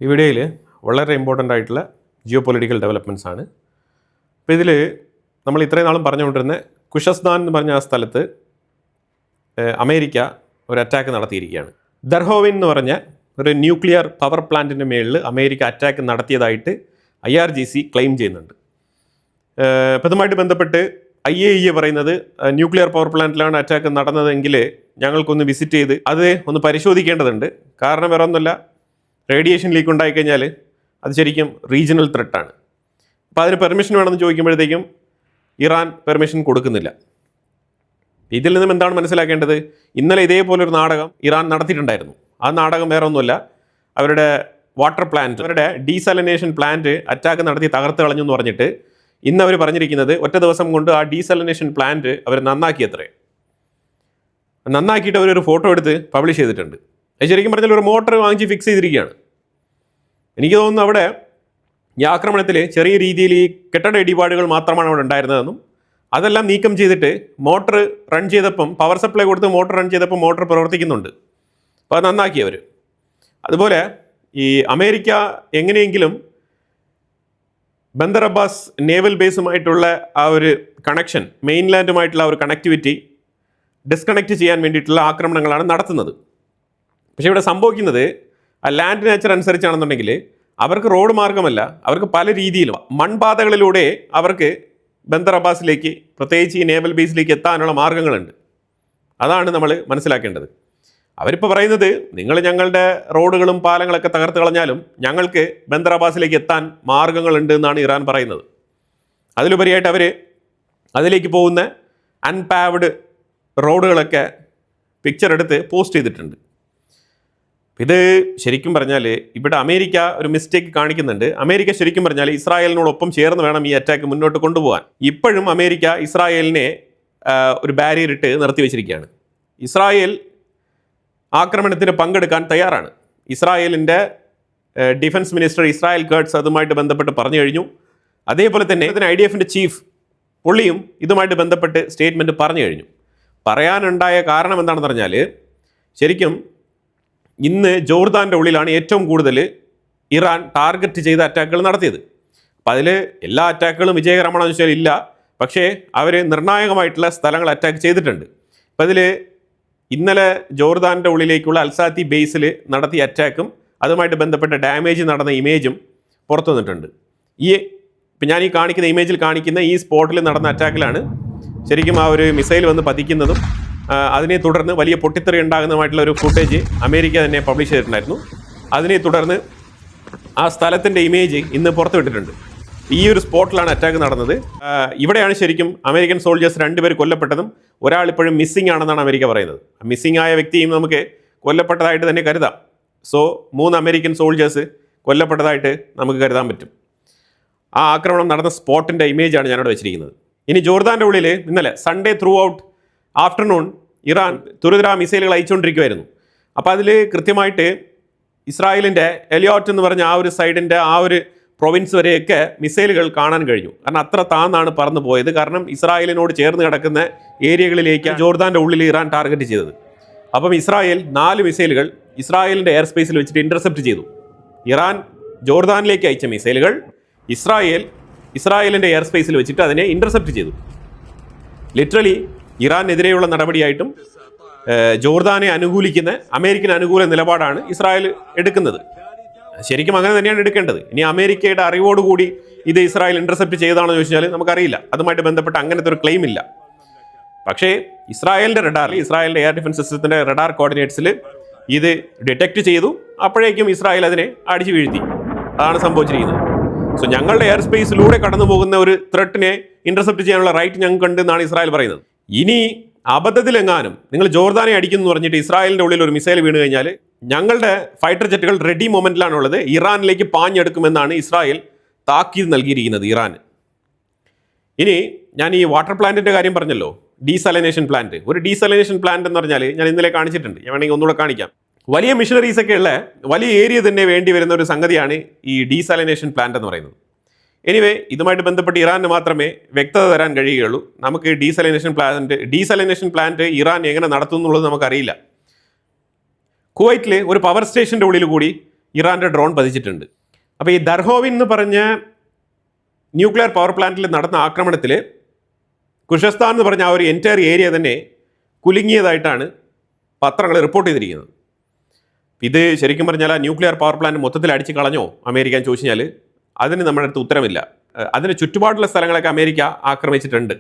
ഈ വീഡിയോയിൽ വളരെ ഇമ്പോർട്ടൻ്റ് ആയിട്ടുള്ള ജിയോ പൊളിറ്റിക്കൽ ഡെവലപ്മെൻറ്റ്സ് ആണ്. അപ്പോൾ ഇതിൽ നമ്മൾ ഇത്രയും നാളും പറഞ്ഞുകൊണ്ടിരുന്ന കുഷസ്താൻ എന്ന് പറഞ്ഞ ആ സ്ഥലത്ത് അമേരിക്ക ഒരു അറ്റാക്ക് നടത്തിയിരിക്കുകയാണ്. ദർഹോവിൻ എന്ന് പറഞ്ഞ ഒരു ന്യൂക്ലിയർ പവർ പ്ലാന്റിൻ്റെ മേളിൽ അമേരിക്ക അറ്റാക്ക് നടത്തിയതായിട്ട് IRGC ക്ലെയിം ചെയ്യുന്നുണ്ട്. അപ്പോൾ ഇതുമായിട്ട് ബന്ധപ്പെട്ട് IAEA പറയുന്നത് ന്യൂക്ലിയർ പവർ പ്ലാന്റിലാണ് അറ്റാക്ക് നടന്നതെങ്കിൽ ഞങ്ങൾക്കൊന്ന് വിസിറ്റ് ചെയ്ത് അത് ഒന്ന് പരിശോധിക്കേണ്ടതുണ്ട്. കാരണം വേറെ ഒന്നുമല്ല, റേഡിയേഷൻ ലീക്ക് ഉണ്ടായിക്കഴിഞ്ഞാൽ അത് ശരിക്കും റീജിയണൽ ത്രെട്ടാണ്. അപ്പോൾ അതിന് പെർമിഷൻ വേണമെന്ന് ചോദിക്കുമ്പോഴത്തേക്കും ഇറാൻ പെർമിഷൻ കൊടുക്കുന്നില്ല. ഇതിൽ നിന്നും എന്താണ് മനസ്സിലാക്കേണ്ടത്? ഇന്നലെ ഇതേപോലൊരു നാടകം ഇറാൻ നടത്തിയിട്ടുണ്ടായിരുന്നു. ആ നാടകം വേറെ ഒന്നുമല്ല, അവരുടെ വാട്ടർ പ്ലാന്റ്, അവരുടെ ഡീസാലിനേഷൻ പ്ലാന്റ് അറ്റാക്ക് നടത്തി തകർത്ത് കളഞ്ഞു എന്ന് പറഞ്ഞിട്ട് ഇന്ന് അവർ പറഞ്ഞിരിക്കുന്നത് ഒറ്റ ദിവസം കൊണ്ട് ആ ഡീസാലിനേഷൻ പ്ലാന്റ് അവർ നന്നാക്കിയത്രേ. നന്നാക്കിയിട്ട് അവരൊരു ഫോട്ടോ എടുത്ത് പബ്ലിഷ് ചെയ്തിട്ടുണ്ട്. അത് ശരിക്കും പറഞ്ഞാൽ ഒരു മോട്ടർ വാങ്ങിച്ച് ഫിക്സ് ചെയ്തിരിക്കുകയാണ്. എനിക്ക് തോന്നുന്നു അവിടെ ഈ ആക്രമണത്തിൽ ചെറിയ രീതിയിൽ ഈ കെട്ടിട ഇടിപാടുകൾ മാത്രമാണ് അവിടെ ഉണ്ടായിരുന്നതെന്നും അതെല്ലാം നീക്കം ചെയ്തിട്ട് മോട്ടർ റൺ ചെയ്തപ്പം, പവർ സപ്ലൈ കൊടുത്ത് മോട്ടർ റൺ ചെയ്തപ്പോൾ മോട്ടർ പ്രവർത്തിക്കുന്നുണ്ട്. അപ്പോൾ അത് നന്നാക്കിയവർ. അതുപോലെ ഈ അമേരിക്ക എങ്ങനെയെങ്കിലും ബന്ദർ അബ്ബാസ് നേവൽ ബേസുമായിട്ടുള്ള ആ ഒരു കണക്ഷൻ, മെയിൻലാൻഡുമായിട്ടുള്ള ആ ഒരു കണക്ടിവിറ്റി ഡിസ്കണക്ട് ചെയ്യാൻ വേണ്ടിയിട്ടുള്ള ആക്രമണങ്ങളാണ് നടത്തുന്നത്. പക്ഷേ ഇവിടെ സംഭവിക്കുന്നത് ആ ലാൻഡ് നേച്ചർ അനുസരിച്ചാണെന്നുണ്ടെങ്കിൽ അവർക്ക് റോഡ് മാർഗമല്ല, അവർക്ക് പല രീതിയിലും മൺപാതകളിലൂടെ അവർക്ക് ബന്ദർ അബ്ബാസിലേക്ക്, പ്രത്യേകിച്ച് ഈ നേവൽ ബേസിലേക്ക് എത്താനുള്ള മാർഗ്ഗങ്ങളുണ്ട്. അതാണ് നമ്മൾ മനസ്സിലാക്കേണ്ടത്. അവരിപ്പോൾ പറയുന്നത് നിങ്ങൾ ഞങ്ങളുടെ റോഡുകളും പാലങ്ങളൊക്കെ തകർത്ത് കളഞ്ഞാലും ഞങ്ങൾക്ക് ബന്ദർ അബ്ബാസിലേക്ക് എത്താൻ മാർഗ്ഗങ്ങളുണ്ട് എന്നാണ് ഇറാൻ പറയുന്നത്. അതിലുപരിയായിട്ട് അവർ അതിലേക്ക് പോകുന്ന അൺപാവ്ഡ് റോഡുകളൊക്കെ പിക്ചർ എടുത്ത് പോസ്റ്റ് ചെയ്തിട്ടുണ്ട്. ഇത് ശരിക്കും പറഞ്ഞാൽ ഇവിടെ അമേരിക്ക ഒരു മിസ്റ്റേക്ക് കാണിക്കുന്നുണ്ട്. അമേരിക്ക ശരിക്കും പറഞ്ഞാൽ ഇസ്രായേലിനോടൊപ്പം ചേർന്ന് വേണം ഈ അറ്റാക്ക് മുന്നോട്ട് കൊണ്ടുപോകാൻ. ഇപ്പോഴും അമേരിക്ക ഇസ്രായേലിനെ ഒരു ബാരിയർ ഇട്ട് നിർത്തി വെച്ചിരിക്കുകയാണ്. ഇസ്രായേൽ ആക്രമണത്തിന് പങ്കെടുക്കാൻ തയ്യാറാണ്. ഇസ്രായേലിൻ്റെ ഡിഫൻസ് മിനിസ്റ്റർ ഇസ്രായേൽ കട്സ് അതുമായിട്ട് ബന്ധപ്പെട്ട് പറഞ്ഞു കഴിഞ്ഞു. അതേപോലെ തന്നെ ഇതിന് IDF-ൻ്റെ ചീഫ് പുള്ളിയും ഇതുമായിട്ട് ബന്ധപ്പെട്ട് സ്റ്റേറ്റ്മെൻറ്റ് പറഞ്ഞു കഴിഞ്ഞു. പറയാനുണ്ടായ കാരണം എന്താണെന്ന് പറഞ്ഞാൽ, ശരിക്കും ഇന്ന് ജോർദാൻ്റെ ഉള്ളിലാണ് ഏറ്റവും കൂടുതൽ ഇറാൻ ടാർഗറ്റ് ചെയ്ത അറ്റാക്കുകൾ നടത്തിയത്. അപ്പം അതിൽ എല്ലാ അറ്റാക്കുകളും വിജയകരമാണെന്ന് വെച്ചാൽ ഇല്ല, പക്ഷേ അവർ നിർണായകമായിട്ടുള്ള സ്ഥലങ്ങൾ അറ്റാക്ക് ചെയ്തിട്ടുണ്ട്. അപ്പം അതിൽ ഇന്നലെ ജോർദാൻ്റെ ഉള്ളിലേക്കുള്ള അൽസാത്തി ബേസിൽ നടത്തിയ അറ്റാക്കും അതുമായിട്ട് ബന്ധപ്പെട്ട ഡാമേജ് നടന്ന ഇമേജും പുറത്തു വന്നിട്ടുണ്ട്. ഇപ്പം ഞാൻ ഈ കാണിക്കുന്ന ഇമേജിൽ കാണിക്കുന്ന ഈ സ്പോട്ടിൽ നടന്ന അറ്റാക്കിലാണ് ശരിക്കും ആ ഒരു മിസൈൽ വന്ന് പതിക്കുന്നതും അതിനെ തുടർന്ന് വലിയ പൊട്ടിത്തെറി ഉണ്ടാകുന്നതുമായിട്ടുള്ള ഒരു ഫുട്ടേജ് അമേരിക്ക തന്നെ പബ്ലിഷ് ചെയ്തിട്ടുണ്ടായിരുന്നു. അതിനെ തുടർന്ന് ആ സ്ഥലത്തിൻ്റെ ഇമേജ് ഇന്ന് പുറത്തുവിട്ടിട്ടുണ്ട്. ഈ ഒരു സ്പോട്ടിലാണ് അറ്റാക്ക് നടന്നത്. ഇവിടെയാണ് ശരിക്കും അമേരിക്കൻ സോൾജേഴ്സ് 2 പേർ കൊല്ലപ്പെട്ടതും ഒരാൾ ഇപ്പോഴും മിസ്സിംഗ് ആണെന്നാണ് അമേരിക്ക പറയുന്നത്. മിസ്സിംഗ് ആയ വ്യക്തിയും നമുക്ക് കൊല്ലപ്പെട്ടതായിട്ട് തന്നെ കരുതാം. സോ 3 അമേരിക്കൻ സോൾജേഴ്സ് കൊല്ലപ്പെട്ടതായിട്ട് നമുക്ക് കരുതാൻ പറ്റും. ആ ആക്രമണം നടന്ന സ്പോട്ടിൻ്റെ ഇമേജാണ് ഞാനിവിടെ വെച്ചിരിക്കുന്നത്. ഇനി ജോർദാൻ്റെ ഉള്ളിൽ ഇന്നലെ Sunday throughout afternoon Iran തുരിതരാ മിസൈലുകൾ അയച്ചുകൊണ്ടിരിക്കുമായിരുന്നു. അപ്പോൾ അതിൽ കൃത്യമായിട്ട് ഇസ്രായേലിൻ്റെ എലിയോട്ട് എന്ന് പറഞ്ഞ ആ ഒരു സൈഡിൻ്റെ ആ ഒരു പ്രൊവിൻസ് വരെയൊക്കെ മിസൈലുകൾ കാണാൻ കഴിഞ്ഞു. കാരണം അത്ര താന്നാണ് പറന്നു പോയത്. കാരണം ഇസ്രായേലിനോട് ചേർന്ന് കിടക്കുന്ന ഏരിയകളിലേക്ക് ജോർദാൻ്റെ ഉള്ളിൽ ഇറാൻ ടാർഗറ്റ് ചെയ്തത്. അപ്പം ഇസ്രായേൽ 4 മിസൈലുകൾ ഇസ്രായേലിൻ്റെ എയർ സ്പേസിൽ വെച്ചിട്ട് ഇൻ്റർസെപ്റ്റ് ചെയ്തു. ഇറാൻ ജോർദാനിലേക്ക് അയച്ച മിസൈലുകൾ ഇസ്രായേലിൻ്റെ എയർ സ്പേസിൽ വെച്ചിട്ട് അതിനെ ഇൻ്റർസെപ്റ്റ് ചെയ്തു. ലിറ്ററലി ഇറാനെതിരെയുള്ള നടപടിയായിട്ടും ജോർദാനെ അനുകൂലിക്കുന്ന അമേരിക്കൻ അനുകൂല നിലപാടാണ് ഇസ്രായേൽ എടുക്കുന്നത്. ശരിക്കും അങ്ങനെ തന്നെയാണ് എടുക്കേണ്ടത്. ഇനി അമേരിക്കയുടെ അറിവോടുകൂടി ഇത് ഇസ്രായേൽ ഇൻ്റർസെപ്റ്റ് ചെയ്തതാണെന്ന് ചോദിച്ചാൽ നമുക്കറിയില്ല. അതുമായിട്ട് ബന്ധപ്പെട്ട് അങ്ങനത്തെ ഒരു ക്ലെയിം ഇല്ല. പക്ഷേ ഇസ്രായേലിൻ്റെ റഡാറിൽ, ഇസ്രായേലിൻ്റെ എയർ ഡിഫൻസ് സിസ്റ്റത്തിൻ്റെ റഡാർ കോർഡിനേറ്റ്സിൽ ഇത് ഡിറ്റക്റ്റ് ചെയ്തു. അപ്പോഴേക്കും ഇസ്രായേൽ അതിനെ അടിച്ചു വീഴ്ത്തി. അതാണ് സംഭവിച്ചിരിക്കുന്നത്. സോ ഞങ്ങളുടെ എയർ സ്പേസിലൂടെ കടന്നു പോകുന്ന ഒരു ത്രെട്ടിനെ ഇൻ്റർസെപ്റ്റ് ചെയ്യാനുള്ള റൈറ്റ് ഞങ്ങൾക്കുണ്ട് എന്നാണ് ഇസ്രായേൽ പറയുന്നത്. ഇനി അബദ്ധത്തിലെങ്ങാനും നിങ്ങൾ ജോർദാനെ അടിക്കുന്നു പറഞ്ഞിട്ട് ഇസ്രായേലിൻ്റെ ഉള്ളിൽ ഒരു മിസൈൽ വീണ് കഴിഞ്ഞാൽ ഞങ്ങളുടെ ഫൈറ്റർ ജെറ്റുകൾ റെഡി മൊമെൻറ്റിലാണുള്ളത്, ഇറാനിലേക്ക് പാഞ്ഞെടുക്കുമെന്നാണ് ഇസ്രായേൽ താക്കീത് നൽകിയിരിക്കുന്നത് ഇറാന്. ഇനി ഞാൻ ഈ വാട്ടർ പ്ലാന്റിൻ്റെ കാര്യം പറഞ്ഞല്ലോ, ഡീസാലിനേഷൻ പ്ലാന്റ്. ഒരു ഡീസാലിനേഷൻ പ്ലാന്റ് എന്ന് പറഞ്ഞാൽ ഞാൻ ഇന്നലെ കാണിച്ചിട്ടുണ്ട്, ഞാൻ വേണമെങ്കിൽ ഒന്നുകൂടെ കാണിക്കാം. വലിയ മിഷനറീസ് ഒക്കെ ഉള്ള വലിയ ഏരിയ തന്നെ വേണ്ടി വരുന്ന ഒരു സംഗതിയാണ് ഈ ഡീസാലിനേഷൻ പ്ലാന്റ് എന്ന് പറയുന്നത്. എനിവേ ഇതുമായിട്ട് ബന്ധപ്പെട്ട് ഇറാന് മാത്രമേ വ്യക്തത തരാൻ കഴിയുകയുള്ളൂ. നമുക്ക് ഡീസാലിനേഷൻ പ്ലാന്റ് ഇറാൻ എങ്ങനെ നടത്തും എന്നുള്ളത് നമുക്കറിയില്ല. കുവൈറ്റിൽ ഒരു പവർ സ്റ്റേഷൻ്റെ ഉള്ളിൽ കൂടി ഇറാൻ്റെ ഡ്രോൺ പതിച്ചിട്ടുണ്ട്. അപ്പോൾ ഈ ദർഹോവിൻ എന്ന് പറഞ്ഞ ന്യൂക്ലിയർ പവർ പ്ലാന്റിൽ നടന്ന ആക്രമണത്തിൽ ഖുഷസ്ഥാൻ എന്ന് പറഞ്ഞ ആ ഒരു എൻറ്റയർ ഏരിയ തന്നെ കുലുങ്ങിയതായിട്ടാണ് പത്രങ്ങൾ റിപ്പോർട്ട് ചെയ്തിരിക്കുന്നത്. ഇത് ശരിക്കും പറഞ്ഞാൽ ആ ന്യൂക്ലിയർ പവർ പ്ലാന്റ് മൊത്തത്തിൽ അടിച്ച് കളഞ്ഞോ അമേരിക്ക എന്ന് ചോദിച്ചു കഴിഞ്ഞാൽ അതിന് നമ്മുടെ അടുത്ത് ഉത്തരമില്ല. അതിന് ചുറ്റുപാടുള്ള സ്ഥലങ്ങളൊക്കെ അമേരിക്ക ആക്രമിച്ചിട്ടുണ്ട്.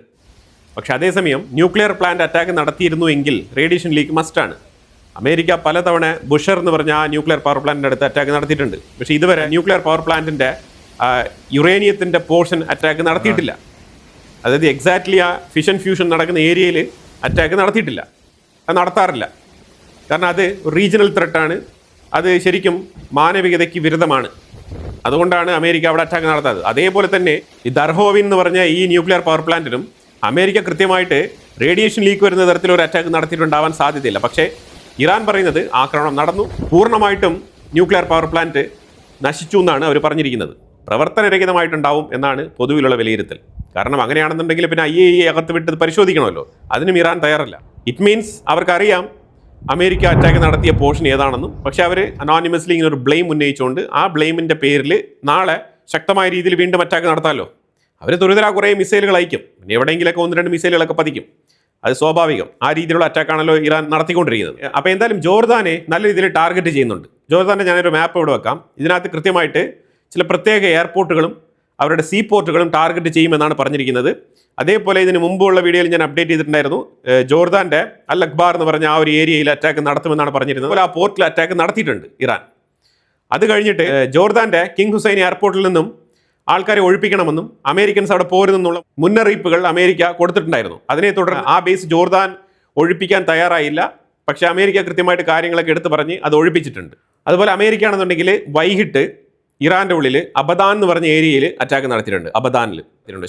പക്ഷെ അതേസമയം ന്യൂക്ലിയർ പ്ലാന്റ് അറ്റാക്ക് നടത്തിയിരുന്നു എങ്കിൽ റേഡിയേഷൻ ലീക്ക് മസ്റ്റാണ്. അമേരിക്ക പലതവണ ബുഷർ എന്ന് പറഞ്ഞ ആ ന്യൂക്ലിയർ പവർ പ്ലാന്റിൻ്റെ അടുത്ത് അറ്റാക്ക് നടത്തിയിട്ടുണ്ട്. പക്ഷേ ഇതുവരെ ന്യൂക്ലിയർ പവർ പ്ലാന്റിൻ്റെ യുറേനിയത്തിൻ്റെ പോർഷൻ അറ്റാക്ക് നടത്തിയിട്ടില്ല. അതായത് എക്സാക്ട്ലി ആ ഫിഷൻ ഫ്യൂഷൻ നടക്കുന്ന ഏരിയയിൽ അറ്റാക്ക് നടത്തിയിട്ടില്ല, അത് നടത്താറില്ല. കാരണം അത് റീജിയണൽ ത്രെട്ടാണ്, അത് ശരിക്കും മാനവികതയ്ക്ക് വിരുദ്ധമാണ്. അതുകൊണ്ടാണ് അമേരിക്ക അവിടെ അറ്റാക്ക് നടത്താത്തത്. അതേപോലെ തന്നെ ഈ ദർഹോവിൻ എന്ന് പറഞ്ഞ ഈ ന്യൂക്ലിയർ പവർ പ്ലാന്റിനും അമേരിക്ക കൃത്യമായിട്ട് റേഡിയേഷൻ ലീക്ക് വരുന്ന തരത്തിലൊരു അറ്റാക്ക് നടത്തിയിട്ടുണ്ടാവാൻ സാധ്യതയില്ല. പക്ഷേ ഇറാൻ പറയുന്നത് ആക്രമണം നടന്നു, പൂർണ്ണമായിട്ടും ന്യൂക്ലിയർ പവർ പ്ലാന്റ് നശിച്ചു എന്നാണ് അവർ പറഞ്ഞിരിക്കുന്നത്. പ്രവർത്തനരഹിതമായിട്ടുണ്ടാവും എന്നാണ് പൊതുവിലുള്ള വിലയിരുത്തൽ. കാരണം അങ്ങനെയാണെന്നുണ്ടെങ്കിൽ പിന്നെ IAEA അകത്ത് വിട്ട് പരിശോധിക്കണമല്ലോ. അതിനും ഇറാൻ തയ്യാറല്ല. ഇറ്റ് മീൻസ് അവർക്കറിയാം അമേരിക്ക അറ്റാക്ക് നടത്തിയ പോർഷൻ ഏതാണെന്നും. പക്ഷെ അവർ അനോണിമസ്ലി ഇങ്ങനെ ഒരു ബ്ലെയിം ഉന്നയിച്ചുകൊണ്ട് ആ ബ്ലെയിമിൻ്റെ പേരിൽ നാളെ ശക്തമായ രീതിയിൽ വീണ്ടും അറ്റാക്ക് നടത്താമല്ലോ. അവർ തുരിതരാ കുറേ മിസൈലുകൾ അയക്കും, പിന്നെ എവിടെയെങ്കിലൊക്കെ 1-2 മിസൈലുകളൊക്കെ പതിക്കും. അത് സ്വാഭാവികം. ആ രീതിയിലുള്ള അറ്റാക്കാണല്ലോ ഇറാൻ നടത്തിക്കൊണ്ടിരിക്കുന്നത്. അപ്പോൾ എന്തായാലും ജോർദാനെ നല്ല രീതിയിൽ ടാർഗറ്റ് ചെയ്യുന്നുണ്ട്. ജോർദാൻ്റെ ഞാനൊരു മാപ്പ് ഇവിടെ വെക്കാം. ഇതിനകത്ത് കൃത്യമായിട്ട് ചില പ്രത്യേക എയർപോർട്ടുകളും അവരുടെ സീ പോർട്ടുകളും ടാർഗറ്റ് ചെയ്യുമെന്നാണ് പറഞ്ഞിരിക്കുന്നത്. അതേപോലെ ഇതിന് മുമ്പുള്ള വീഡിയോയിൽ ഞാൻ അപ്ഡേറ്റ് ചെയ്തിട്ടുണ്ടായിരുന്നു, ജോർദാൻ്റെ അൽ അക്ബാർ എന്ന് പറഞ്ഞ ആ ഒരു ഏരിയയിൽ അറ്റാക്ക് നടത്തുമെന്നാണ് പറഞ്ഞിരുന്നത്. അതുപോലെ ആ പോർട്ടിൽ അറ്റാക്ക് നടത്തിയിട്ടുണ്ട് ഇറാൻ. അത് കഴിഞ്ഞിട്ട് ജോർദാൻ്റെ കിങ് ഹുസൈൻ എയർപോർട്ടിൽ നിന്നും ആൾക്കാരെ ഒഴിപ്പിക്കണമെന്നും അമേരിക്കൻസ് അവിടെ പോരുന്നെന്നുള്ള മുന്നറിയിപ്പുകൾ അമേരിക്ക കൊടുത്തിട്ടുണ്ടായിരുന്നു. അതിനെ തുടർന്ന് ആ ബേസ് ജോർദാൻ ഒഴിപ്പിക്കാൻ തയ്യാറായില്ല. പക്ഷേ അമേരിക്ക കൃത്യമായിട്ട് കാര്യങ്ങളൊക്കെ എടുത്തു പറഞ്ഞ് അത് ഒഴിപ്പിച്ചിട്ടുണ്ട്. അതുപോലെ അമേരിക്ക ആണെന്നുണ്ടെങ്കിൽ വൈകിട്ട് ഇറാൻ്റെ ഉള്ളിൽ അബദാൻ എന്ന് പറഞ്ഞ ഏരിയയിൽ അറ്റാക്ക് നടത്തിയിട്ടുണ്ട്. അബദാനിൽ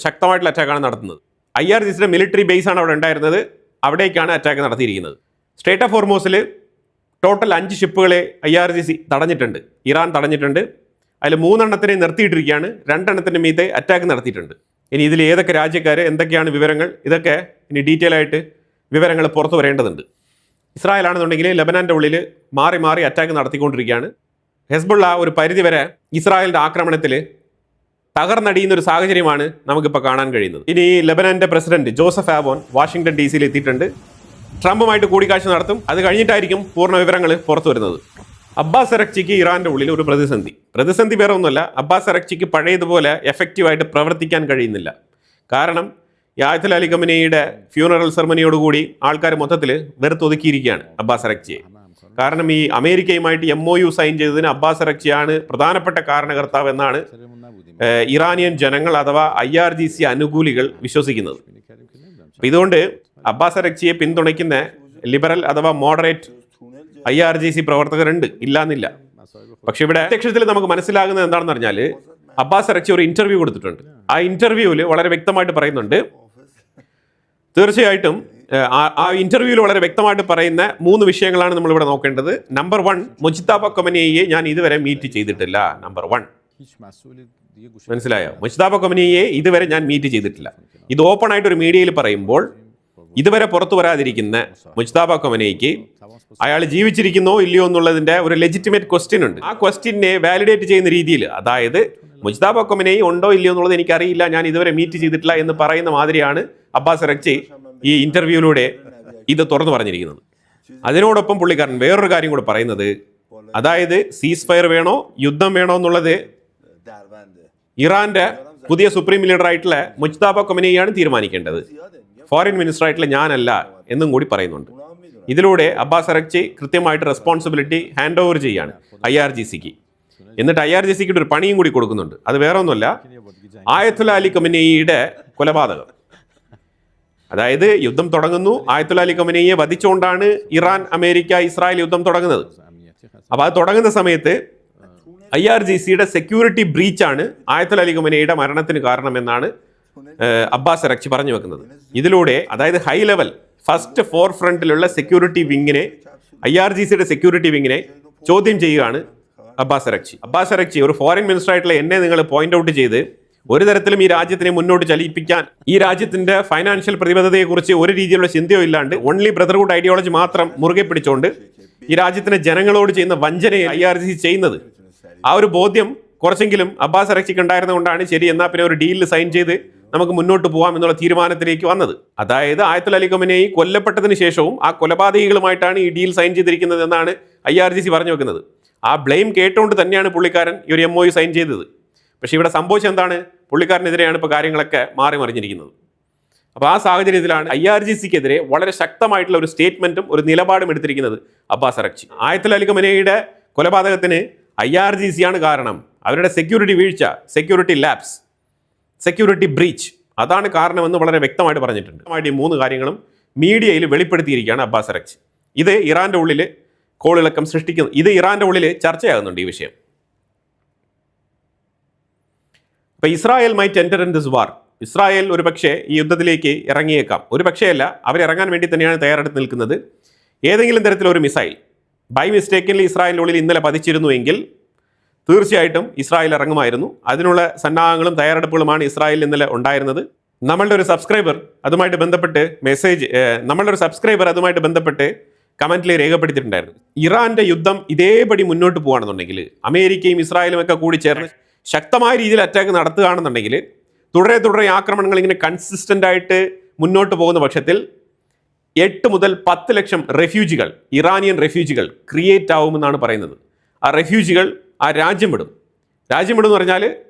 ശക്തമായിട്ടുള്ള അറ്റാക്കാണ് നടത്തുന്നത്. IRGCയുടെ മിലിറ്ററി ബേസാണ് അവിടെ ഉണ്ടായിരുന്നത്, അവിടേക്കാണ് അറ്റാക്ക് നടത്തിയിരിക്കുന്നത്. സ്ട്രേറ്റ് ഓഫ് ഹോർമൂസിൽ ടോട്ടൽ 5 ഷിപ്പുകളെ IRGC തടഞ്ഞിട്ടുണ്ട്, ഇറാൻ തടഞ്ഞിട്ടുണ്ട്. അതിൽ 3 എണ്ണത്തിനെ നിർത്തിയിട്ടിരിക്കുകയാണ്, 2 എണ്ണത്തിൻ്റെ മീതെ അറ്റാക്ക് നടത്തിയിട്ടുണ്ട്. ഇനി ഇതിൽ ഏതൊക്കെ രാജ്യക്കാർ, എന്തൊക്കെയാണ് വിവരങ്ങൾ, ഇതൊക്കെ ഇനി ഡീറ്റെയിൽ ആയിട്ട് വിവരങ്ങൾ പുറത്തു വരേണ്ടതുണ്ട്. ഇസ്രായേൽ ആണെന്നുണ്ടെങ്കിൽ ലെബനാൻ്റെ ഉള്ളിൽ മാറി മാറി അറ്റാക്ക് നടത്തിക്കൊണ്ടിരിക്കുകയാണ്. ഹെസ്ബുള്ള ഒരു പരിധിവരെ ഇസ്രായേലിൻ്റെ ആക്രമണത്തിൽ തകർന്നടിയുന്നൊരു സാഹചര്യമാണ് നമുക്കിപ്പോൾ കാണാൻ കഴിയുന്നത്. ഇനി ലെബനാൻ്റെ പ്രസിഡന്റ് ജോസഫ് ആബോൺ വാഷിംഗ്ടൺ DC എത്തിയിട്ടുണ്ട്. ട്രംപുമായിട്ട് കൂടിക്കാഴ്ച നടത്തും. അത് കഴിഞ്ഞിട്ടായിരിക്കും പൂർണ്ണ വിവരങ്ങൾ പുറത്തു വരുന്നത്. അബ്ബാസ് അറക്ചിക്ക് ഇറാൻ്റെ ഉള്ളിൽ ഒരു പ്രതിസന്ധി വേറെ ഒന്നുമല്ല. അബ്ബാസ് അറക്ചിക്ക് പഴയതുപോലെ എഫക്റ്റീവായിട്ട് പ്രവർത്തിക്കാൻ കഴിയുന്നില്ല. കാരണം ആയത്തുൽ അലി ഖമനേയിയുടെ ഫ്യൂണറൽ സെറമണിയോടുകൂടി ആൾക്കാർ മൊത്തത്തിൽ വെറുത്തൊതുക്കിയിരിക്കുകയാണ് അബ്ബാസ് അറക്ചിയെ. കാരണം ഈ അമേരിക്കയുമായിട്ട് MOU സൈൻ ചെയ്തതിന് അബ്ബാസ് അറക്ചിയാണ് പ്രധാനപ്പെട്ട കാരണകർത്താവ് എന്നാണ് ഇറാനിയൻ ജനങ്ങൾ അഥവാ IRGC അനുകൂലികൾ വിശ്വസിക്കുന്നത്. ഇതുകൊണ്ട് അബ്ബാസ് അറക്ചിയെ പിന്തുണയ്ക്കുന്ന ലിബറൽ അഥവാ മോഡറേറ്റ് IRGC പ്രവർത്തകരുണ്ട്, ഇല്ലാന്നില്ല. പക്ഷെ ഇവിടെ പ്രത്യക്ഷത്തിൽ നമുക്ക് മനസ്സിലാകുന്നത് എന്താണെന്ന് പറഞ്ഞാൽ അബ്ബാസ് അറക്ചി ഒരു ഇന്റർവ്യൂ കൊടുത്തിട്ടുണ്ട്. ആ ഇന്റർവ്യൂവിൽ വളരെ വ്യക്തമായിട്ട് പറയുന്നുണ്ട്, തീർച്ചയായിട്ടും ആ ഇന്റർവ്യൂവിൽ വളരെ വ്യക്തമായിട്ട് പറയുന്ന 3 വിഷയങ്ങളാണ് നമ്മളിവിടെ നോക്കേണ്ടത്. നമ്പർ 1, മുജ്തബ ഖമനേയിയെ ഞാൻ ഇതുവരെ മീറ്റ് ചെയ്തിട്ടില്ല. നമ്പർ 1 മനസ്സിലായോ? മുജ്തബ ഖമനേയിയെ ഇതുവരെ ഞാൻ മീറ്റ് ചെയ്തിട്ടില്ല. ഇത് ഓപ്പൺ ആയിട്ട് ഒരു മീഡിയയിൽ പറയുമ്പോൾ ഇതുവരെ പുറത്തു വരാതിരിക്കുന്ന മുജ്തബ ഖമനേയിക്ക് അയാൾ ജീവിച്ചിരിക്കുന്നോ ഇല്ലയോ എന്നുള്ളതിൻ്റെ ഒരു ലെജിറ്റിമേറ്റ് ക്വസ്റ്റ്യൻ ഉണ്ട്. ആ ക്വസ്റ്റ്യനെ വാലിഡേറ്റ് ചെയ്യുന്ന രീതിയിൽ, അതായത് മുജ്തബ ഖമനേയി ഉണ്ടോ ഇല്ലയോ എന്നുള്ളത് എനിക്കറിയില്ല, ഞാൻ ഇതുവരെ മീറ്റ് ചെയ്തിട്ടില്ല എന്ന് പറയുന്ന മാതിരിയാണ് അബ്ബാസ് അറക്ചി ഈ ഇന്റർവ്യൂവിലൂടെ ഇത് തുറന്നു പറഞ്ഞിരിക്കുന്നത്. അതിനോടൊപ്പം പുള്ളിക്കാരൻ വേറൊരു കാര്യം കൂടെ പറയുന്നത്, അതായത് സീസ് ഫയർ വേണോ യുദ്ധം വേണോ എന്നുള്ളത് ഇറാന്റെ പുതിയ സുപ്രീം ലീഡർ ആയിട്ടുള്ള മുജ്തബ ഖമനേയിയാണ് തീരുമാനിക്കേണ്ടത്, ഫോറിൻ മിനിസ്റ്റർ ആയിട്ടുള്ള ഞാനല്ല എന്നും കൂടി പറയുന്നുണ്ട്. ഇതിലൂടെ അബ്ബാസ് അറക്ചി കൃത്യമായിട്ട് റെസ്പോൺസിബിലിറ്റി ഹാൻഡ് ഓവർ ചെയ്യാണ് IRGCക്ക്. എന്നിട്ട് IRGCക്ക് ഒരു പണിയും കൂടി കൊടുക്കുന്നുണ്ട്. അത് വേറെ ഒന്നുമല്ല, ആയത്തുൽ അലി ഖമനേയിയുടെ കൊലപാതകം. അതായത് യുദ്ധം തുടങ്ങുന്നു, ആയത്തുൽ അലി ഖമനേയിയെ വധിച്ചുകൊണ്ടാണ് ഇറാൻ, അമേരിക്ക, ഇസ്രായേൽ യുദ്ധം തുടങ്ങുന്നത്. അപ്പോൾ അത് തുടങ്ങുന്ന സമയത്ത് IRGCയുടെ സെക്യൂരിറ്റി ബ്രീച്ചാണ് ആയത്തുൽ അലി ഖമനേയിയുടെ മരണത്തിന് കാരണമെന്നാണ് അബ്ബാസ് അറക്ചി പറഞ്ഞു വെക്കുന്നത്. ഇതിലൂടെ അതായത് ഹൈ ലെവൽ ഫസ്റ്റ് ഫോർ ഫ്രണ്ടിലുള്ള സെക്യൂരിറ്റി വിങ്ങിനെ, IRGCയുടെ സെക്യൂരിറ്റി വിങ്ങിനെ ചോദ്യം ചെയ്യുകയാണ് അബ്ബാസ് അറക്ചി. ഒരു ഫോറിൻ മിനിസ്റ്റർ ആയിട്ടുള്ള എന്നെ നിങ്ങൾ പോയിന്റ് ഔട്ട് ചെയ്ത് ഒരു തരത്തിലും ഈ രാജ്യത്തിനെ മുന്നോട്ട് ചലിപ്പിക്കാൻ, ഈ രാജ്യത്തിന്റെ ഫൈനാൻഷ്യൽ പ്രതിബദ്ധതയെക്കുറിച്ച് ഒരു രീതിയിലുള്ള ചിന്തയോ ഇല്ലാണ്ട് ഓൺലി ബ്രദർഹുഡ് ഐഡിയോളജി മാത്രം മുറുകെ പിടിച്ചുകൊണ്ട് ഈ രാജ്യത്തിന്റെ ജനങ്ങളോട് ചെയ്യുന്ന വഞ്ചനയെ IRGC ചെയ്യുന്നത്. ആ ഒരു ബോധ്യം കുറച്ചെങ്കിലും അബ്ബാസ് അറക്ചിക്ക് ഉണ്ടായിരുന്നുകൊണ്ടാണ് ശരി എന്നാൽ പിന്നെ ഒരു ഡീലിൽ സൈൻ ചെയ്ത് നമുക്ക് മുന്നോട്ട് പോകാം എന്നുള്ള തീരുമാനത്തിലേക്ക് വന്നത്. അതായത് ആയത്തുൽ അലി ഖമനേയി കൊല്ലപ്പെട്ടതിന് ശേഷവും ആ കൊലപാതകികളുമായിട്ടാണ് ഈ ഡീൽ സൈൻ ചെയ്തിരിക്കുന്നത് എന്നാണ് IRGC പറഞ്ഞു വെക്കുന്നത്. ആ ബ്ലെയിം കേട്ടുകൊണ്ട് തന്നെയാണ് പുള്ളിക്കാരൻ ഈ ഒരു MOU സൈൻ ചെയ്തത്. പക്ഷേ ഇവിടെ സംഭവിച്ചത് എന്താണ്? പുള്ളിക്കാരനെതിരെയാണ് ഇപ്പോൾ കാര്യങ്ങളൊക്കെ മാറി മറിഞ്ഞിരിക്കുന്നത്. അപ്പോൾ ആ സാഹചര്യത്തിലാണ് IRGCക്കെതിരെ വളരെ ശക്തമായിട്ടുള്ള ഒരു സ്റ്റേറ്റ്മെന്റും ഒരു നിലപാടും എടുത്തിരിക്കുന്നത് അബ്ബാസ് അറക്ചി. ആയത്തുൽ അലി ഖമനേയിയുടെ കൊലപാതകത്തിന് IRGC ആണ് കാരണം. അവരുടെ സെക്യൂരിറ്റി വീഴ്ച, സെക്യൂരിറ്റി ലാപ്സ്, സെക്യൂരിറ്റി ബ്രീച്ച്, അതാണ് കാരണമെന്ന് വളരെ വ്യക്തമായിട്ട് പറഞ്ഞിട്ടുണ്ട്. ഈ 3 കാര്യങ്ങളും മീഡിയയിൽ വെളിപ്പെടുത്തിയിരിക്കുകയാണ് അബ്ബാസ് അറക്ചി. ഇത് ഇറാന്റെ ഉള്ളിൽ കോളിളക്കം സൃഷ്ടിക്കുന്നു. ഇത് ഇറാന്റെ ഉള്ളിൽ ചർച്ചയാകുന്നുണ്ട് ഈ വിഷയം. അപ്പോൾ Israel might enter in this war. Israel ഒരു പക്ഷേ ഈ യുദ്ധത്തിലേക്ക് ഇറങ്ങിയേക്കാം. ഒരു പക്ഷേ അല്ല, അവരിറങ്ങാൻ വേണ്ടി തന്നെയാണ് തയ്യാറെടുത്ത് നിൽക്കുന്നത്. ഏതെങ്കിലും തരത്തിലൊരു മിസൈൽ ബൈ മിസ്റ്റേക്കിൽ ഇസ്രായേലിൻ്റെ ഉള്ളിൽ ഇന്നലെ പതിച്ചിരുന്നുവെങ്കിൽ തീർച്ചയായിട്ടും ഇസ്രായേൽ ഇറങ്ങുമായിരുന്നു. അതിനുള്ള സന്നാഹങ്ങളും തയ്യാറെടുപ്പുകളുമാണ് ഇസ്രായേലിൽ ഇന്നലെ ഉണ്ടായിരുന്നത്. നമ്മളുടെ ഒരു സബ്സ്ക്രൈബർ അതുമായിട്ട് ബന്ധപ്പെട്ട് കമൻറ്റിൽ രേഖപ്പെടുത്തിയിട്ടുണ്ടായിരുന്നു, ഇറാന്റെ യുദ്ധം ഇതേപടി മുന്നോട്ട് പോകുകയാണെന്നുണ്ടെങ്കിൽ, അമേരിക്കയും ഇസ്രായേലും ഒക്കെ കൂടി ചേർന്ന് ശക്തമായ രീതിയിൽ അറ്റാക്ക് നടത്തുകയാണെന്നുണ്ടെങ്കിൽ, തുടരെ ആക്രമണങ്ങൾ ഇങ്ങനെ കൺസിസ്റ്റൻ്റ് ആയിട്ട് മുന്നോട്ട് പോകുന്ന പക്ഷത്തിൽ 8 മുതൽ 10 ലക്ഷം റെഫ്യൂജികൾ, ഇറാനിയൻ റെഫ്യൂജികൾ ക്രിയേറ്റ് ആവുമെന്നാണ് പറയുന്നത്. ആ റെഫ്യൂജികൾ ആ രാജ്യം വിടും എന്ന് പറഞ്ഞാൽ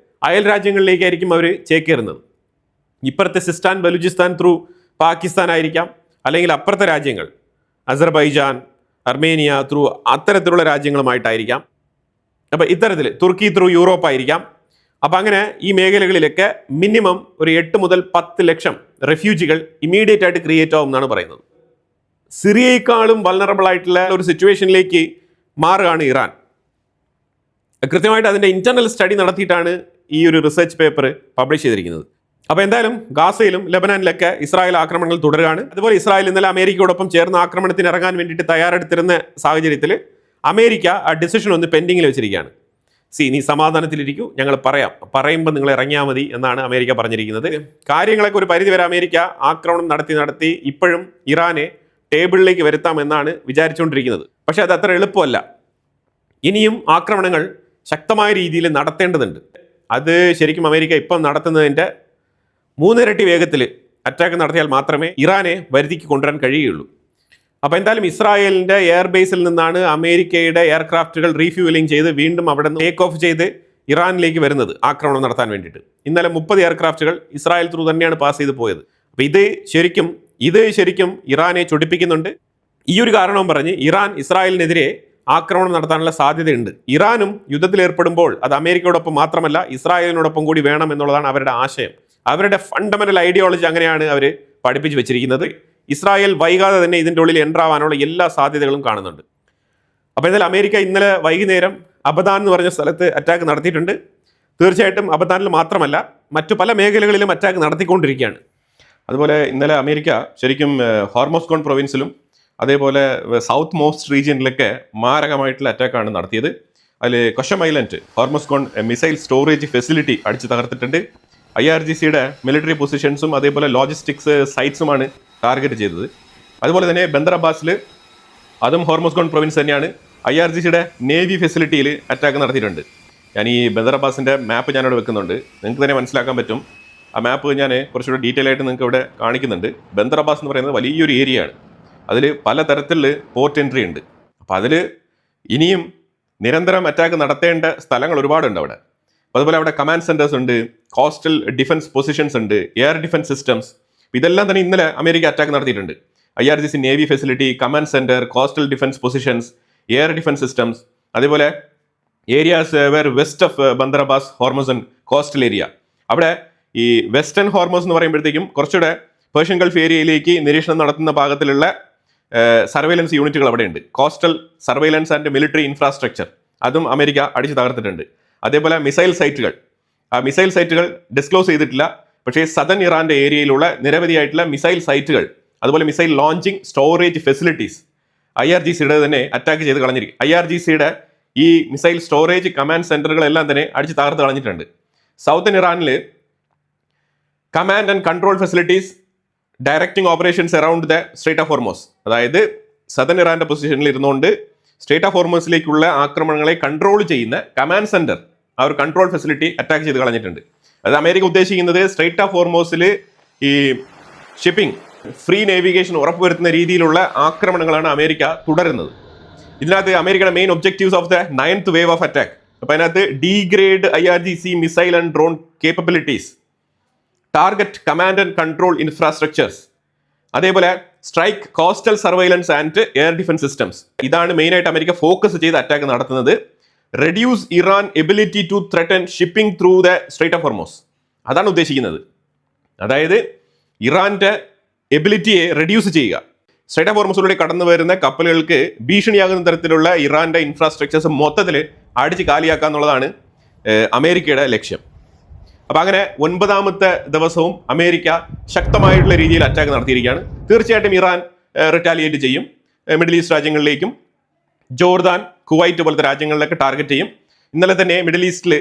അയൽ രാജ്യങ്ങളിലേക്കായിരിക്കും അവർ ചേക്കേറുന്നത്. ഇപ്പുറത്തെ സിസ്താൻ ബലൂചിസ്ഥാൻ ത്രൂ പാകിസ്ഥാൻ ആയിരിക്കാം, അല്ലെങ്കിൽ അപ്പുറത്തെ രാജ്യങ്ങൾ അസർബൈജാൻ, അർമേനിയ ത്രൂ അത്തരത്തിലുള്ള രാജ്യങ്ങളുമായിട്ടായിരിക്കാം. അപ്പോൾ ഇത്തരത്തിൽ തുർക്കി ത്രൂ യൂറോപ്പ് ആയിരിക്കാം. അപ്പോൾ അങ്ങനെ ഈ മേഖലകളിലൊക്കെ മിനിമം ഒരു 8 മുതൽ 10 ലക്ഷം റെഫ്യൂജികൾ ഇമീഡിയറ്റ് ആയിട്ട് ക്രിയേറ്റ് ആവും എന്നാണ് പറയുന്നത്. സിറിയയെക്കാളും വൾണറബിൾ ആയിട്ടുള്ള ഒരു സിറ്റുവേഷനിലേക്ക് മാറുകയാണ് ഇറാൻ. കൃത്യമായിട്ട് അതിൻ്റെ ഇന്റർണൽ സ്റ്റഡി നടത്തിയിട്ടാണ് ഈ ഒരു റിസർച്ച് പേപ്പർ പബ്ലിഷ് ചെയ്തിരിക്കുന്നത്. അപ്പോൾ എന്തായാലും ഗാസയിലും ലെബനാനിലൊക്കെ ഇസ്രായേൽ ആക്രമണങ്ങൾ തുടരുകയാണ്. അതുപോലെ ഇസ്രായേൽ ഇന്നലെ അമേരിക്കയോടൊപ്പം ചേർന്ന് ആക്രമണത്തിന് ഇറങ്ങാൻ വേണ്ടിയിട്ട് തയ്യാറെടുത്തിരുന്ന സാഹചര്യത്തിൽ അമേരിക്ക ആ ഡിസിഷൻ ഒന്ന് പെൻഡിങ്ങിൽ വെച്ചിരിക്കുകയാണ്. നീ സമാധാനത്തിലിരിക്കൂ, ഞങ്ങൾ പറയുമ്പോൾ നിങ്ങൾ ഇറങ്ങിയാൽ മതി എന്നാണ് അമേരിക്ക പറഞ്ഞിരിക്കുന്നത്. കാര്യങ്ങളൊക്കെ ഒരു പരിധിവരെ അമേരിക്ക ആക്രമണം നടത്തി ഇപ്പോഴും ഇറാനെ ടേബിളിലേക്ക് വരുത്താമെന്നാണ് വിചാരിച്ചുകൊണ്ടിരിക്കുന്നത്. പക്ഷേ അത് അത്ര എളുപ്പമല്ല. ഇനിയും ആക്രമണങ്ങൾ ശക്തമായ രീതിയിൽ നടത്തേണ്ടതുണ്ട്. അത് ശരിക്കും അമേരിക്ക ഇപ്പം നടത്തുന്നതിൻ്റെ 3 ഇരട്ടി വേഗത്തിൽ അറ്റാക്ക് നടത്തിയാൽ മാത്രമേ ഇറാനെ വരുതിക്ക് കൊണ്ടുവരാൻ കഴിയുകയുള്ളൂ. അപ്പോൾ എന്തായാലും ഇസ്രായേലിൻ്റെ എയർബേസിൽ നിന്നാണ് അമേരിക്കയുടെ എയർക്രാഫ്റ്റുകൾ റീഫ്യൂവലിംഗ് ചെയ്ത് വീണ്ടും അവിടെ നിന്ന് ടേക്ക് ഓഫ് ചെയ്ത് ഇറാനിലേക്ക് വരുന്നത് ആക്രമണം നടത്താൻ വേണ്ടിയിട്ട്. ഇന്നലെ 30 എയർക്രാഫ്റ്റുകൾ ഇസ്രായേൽ ത്രൂ തന്നെയാണ് പാസ് ചെയ്ത് പോയത്. അപ്പോൾ ഇത് ശരിക്കും ഇറാനെ ചൊടിപ്പിക്കുന്നുണ്ട്. ഈ ഒരു കാരണവും പറഞ്ഞ് ഇറാൻ ഇസ്രായേലിനെതിരെ ആക്രമണം നടത്താനുള്ള സാധ്യതയുണ്ട്. ഇറാനും യുദ്ധത്തിൽ ഏർപ്പെടുമ്പോൾ അത് അമേരിക്കയോടൊപ്പം മാത്രമല്ല ഇസ്രായേലിനോടൊപ്പം കൂടി വേണം എന്നുള്ളതാണ് അവരുടെ ആശയം. അവരുടെ ഫണ്ടമെന്റൽ ഐഡിയോളജി അങ്ങനെയാണ് അവർ പഠിപ്പിച്ച് വെച്ചിരിക്കുന്നത്. ഇസ്രായേൽ വൈകാതെ തന്നെ ഇതിൻ്റെ ഉള്ളിൽ എൻ്റർ ആവാനുള്ള എല്ലാ സാധ്യതകളും കാണുന്നുണ്ട്. അപ്പോൾ എന്തായാലും അമേരിക്ക ഇന്നലെ വൈകുന്നേരം അബദാൻ എന്ന് പറഞ്ഞ സ്ഥലത്ത് അറ്റാക്ക് നടത്തിയിട്ടുണ്ട്. തീർച്ചയായിട്ടും അബദാനിൽ മാത്രമല്ല മറ്റു പല മേഖലകളിലും അറ്റാക്ക് നടത്തിക്കൊണ്ടിരിക്കുകയാണ്. അതുപോലെ ഇന്നലെ അമേരിക്ക ശരിക്കും ഹോർമോസ്കോൺ പ്രൊവിൻസിലും അതേപോലെ സൗത്ത് മോസ്റ്റ് റീജിയനിലൊക്കെ മാരകമായിട്ടുള്ള അറ്റാക്കാണ് നടത്തിയത്. അതിൽ കൊഷം ഐലൻഡ് ഹോർമോസ്കോൺ മിസൈൽ സ്റ്റോറേജ് ഫെസിലിറ്റി അടിച്ച് തകർത്തിട്ടുണ്ട്. IRGCയുടെ മിലിറ്ററി പൊസിഷൻസും അതേപോലെ ലോജിസ്റ്റിക്സ് സൈറ്റ്സുമാണ് ടാർഗറ്റ് ചെയ്തത്. അതുപോലെ തന്നെ ബന്ദർ അബ്ബാസിൽ, അതും ഹോർമോസ്കോൺ പ്രൊവിൻസ് തന്നെയാണ്, IRGCയുടെ നേവി ഫെസിലിറ്റിയിൽ അറ്റാക്ക് നടത്തിയിട്ടുണ്ട്. ഞാൻ ഈ ബന്ദർ അബ്ബാസിൻ്റെ മാപ്പ് ഞാനിവിടെ വെക്കുന്നുണ്ട്, നിങ്ങൾക്ക് തന്നെ മനസ്സിലാക്കാൻ പറ്റും. ആ മാപ്പ് ഞാൻ കുറച്ചുകൂടെ ഡീറ്റെയിൽ ആയിട്ട് നിങ്ങൾക്ക് ഇവിടെ കാണിക്കുന്നുണ്ട്. ബന്ദർ അബ്ബാസ് എന്ന് പറയുന്നത് വലിയൊരു ഏരിയ ആണ്. അതിൽ പലതരത്തിൽ പോർട്ട് എൻട്രി ഉണ്ട്. അപ്പോൾ അതിൽ ഇനിയും നിരന്തരം അറ്റാക്ക് നടത്തേണ്ട സ്ഥലങ്ങൾ ഒരുപാടുണ്ട് അവിടെ. അതുപോലെ അവിടെ കമാൻഡ് സെൻറ്റേഴ്സ് ഉണ്ട്, കോസ്റ്റൽ ഡിഫൻസ് പൊസിഷൻസ് ഉണ്ട്, എയർ ഡിഫൻസ് സിസ്റ്റംസ്. ഇതെല്ലാം തന്നെ ഇന്നലെ അമേരിക്ക അറ്റാക്ക് നടത്തിയിട്ടുണ്ട്. IRGC navy facility, command centre, coastal defence positions, air defence systems, അതേപോലെ areas where west of Bandar Abbas Hormozgan coastal area. അവിടെ ഈ വെസ്റ്റേൺ ഹോർമോസ് എന്ന് പറയുമ്പോഴത്തേക്കും കുറച്ചുകൂടെ പേർഷ്യൻ ഗൾഫ് ഏരിയയിലേക്ക് നിരീക്ഷണം നടത്തുന്ന ഭാഗത്തിലുള്ള സർവൈലൻസ് യൂണിറ്റുകൾ അവിടെയുണ്ട്. Coastal surveillance and military infrastructure അതും അമേരിക്ക അടിച്ചു തകർത്തിട്ടുണ്ട്. അതേപോലെ മിസൈൽ സൈറ്റുകൾ, ആ മിസൈൽ സൈറ്റുകൾ ഡിസ്ക്ലോസ് ചെയ്തിട്ടില്ല, പക്ഷേ സദൻ ഇറാന്റെ ഏരിയയിലുള്ള നിരവധിയായിട്ടുള്ള മിസൈൽ സൈറ്റുകൾ, അതുപോലെ മിസൈൽ ലോഞ്ചിങ് സ്റ്റോറേജ് ഫെസിലിറ്റീസ് IRGCയുടെ തന്നെ അറ്റാക്ക് ചെയ്ത് കളഞ്ഞിരിക്കും. IRGCയുടെ ഈ മിസൈൽ സ്റ്റോറേജ് കമാൻഡ് സെന്ററുകളെല്ലാം തന്നെ അടിച്ച് തകർത്ത് കളഞ്ഞിട്ടുണ്ട്. സൗത്തൻ ഇറാനിൽ command and control facilities directing operations around the strait of Hormuz, അതായത് സദൻ ഇറാന്റെ പൊസിഷനിൽ ഇരുന്നുകൊണ്ട് സ്ട്രേറ്റ് ഓഫ് ഹോർമസിലേക്കുള്ള ആക്രമണങ്ങളെ കൺട്രോൾ ചെയ്യുന്ന കമാൻഡ് സെന്റർ, ആ ഒരു കൺട്രോൾ ഫെസിലിറ്റി അറ്റാക്ക് ചെയ്ത് കളഞ്ഞിട്ടുണ്ട്. അത് അമേരിക്ക ഉദ്ദേശിക്കുന്നത് സ്ട്രേറ്റ് ഓഫ് ഹോർമോസിൽ ഈ ഷിപ്പിംഗ് ഫ്രീ നേവിഗേഷൻ ഉറപ്പുവരുത്തുന്ന രീതിയിലുള്ള ആക്രമണങ്ങളാണ് അമേരിക്ക തുടരുന്നത്. ഇതിനകത്ത് അമേരിക്കയുടെ main objectives of the 9th wave of attack. അപ്പോൾ അതിനകത്ത് degrade IRGC missile and drone capabilities, target command and control infrastructures, അതേപോലെ strike coastal surveillance and air defence systems. ഇതാണ് മെയിനായിട്ട് അമേരിക്ക ഫോക്കസ് ചെയ്ത് അറ്റാക്ക് നടത്തുന്നത്. Reduce Iran ability to threaten shipping through the strait of Hormuz, അതാണ് ഉദ്ദേശിക്കുന്നത്. അതായത് ഇറാന്റെ എബിലിറ്റിയെ റെഡ്യൂസ് ചെയ്യുക. സ്ട്രേറ്റ് ഓഫ് ഹോർമസിലൂടെ കടന്നു വരുന്ന കപ്പലുകൾക്ക് ഭീഷണിയാകുന്ന തരത്തിലുള്ള ഇറാന്റെ ഇൻഫ്രാസ്ട്രക്ചേഴ്സ് മൊത്തത്തിൽ അടിച്ച് കാലിയാക്കുക എന്നുള്ളതാണ് അമേരിക്കയുടെ ലക്ഷ്യം. അപ്പോൾ അങ്ങനെ 9ാമത്തെ ദിവസവും അമേരിക്ക ശക്തമായിട്ടുള്ള രീതിയിൽ അറ്റാക്ക് നടത്തിയിരിക്കുകയാണ്. തീർച്ചയായിട്ടും ഇറാൻ റിറ്റാലിയേറ്റ് ചെയ്യും. മിഡിൽ ഈസ്റ്റ് രാജ്യങ്ങളിലേക്കും ജോർദാൻ, കുവൈറ്റ് പോലത്തെ രാജ്യങ്ങളിലൊക്കെ ടാർഗറ്റ് ചെയ്യും. ഇന്നലെ തന്നെ മിഡിൽ ഈസ്റ്റിൽ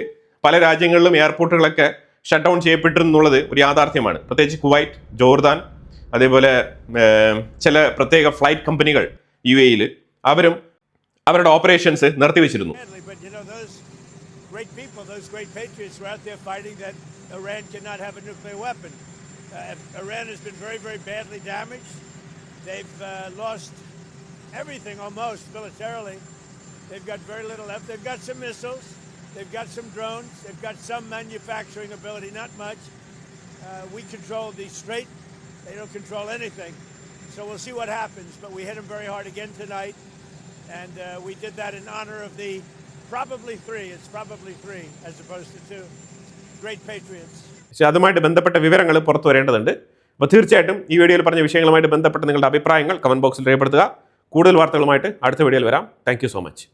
പല രാജ്യങ്ങളിലും എയർപോർട്ടുകളൊക്കെ ഷട്ട് ഡൗൺ ചെയ്യപ്പെട്ടിരുന്നുള്ളത് ഒരു യാഥാർത്ഥ്യമാണ്. പ്രത്യേകിച്ച് കുവൈറ്റ്, ജോർദാൻ, അതേപോലെ ചില പ്രത്യേക ഫ്ലൈറ്റ് കമ്പനികൾ UAE-യിൽ അവരും അവരുടെ operations നിർത്തിവെച്ചിരുന്നു. Great people, those great patriots were out there fighting that Iran cannot have a nuclear weapon. Iran has been very, very badly damaged. They've lost everything almost militarily. They've got very little left. They've got some missiles. They've got some drones. They've got some manufacturing ability, not much. We control the strait. They don't control anything. So we'll see what happens. But we hit them very hard again tonight. And we did that in honor of the probably three. It's probably three as opposed to two. Great patriots. പക്ഷേ അതുമായിട്ട് ബന്ധപ്പെട്ട വിവരങ്ങൾ പുറത്തു വരേണ്ടതുണ്ട്. അപ്പോൾ തീർച്ചയായിട്ടും ഈ വീഡിയോയിൽ പറഞ്ഞ വിഷയങ്ങളുമായിട്ട് ബന്ധപ്പെട്ട നിങ്ങളുടെ അഭിപ്രായങ്ങൾ കമന്റ് ബോക്സിൽ രേഖപ്പെടുത്തുക. കൂടുതൽ വാർത്തകളുമായിട്ട് അടുത്ത വീഡിയോയിൽ വരാം. Thank you so much.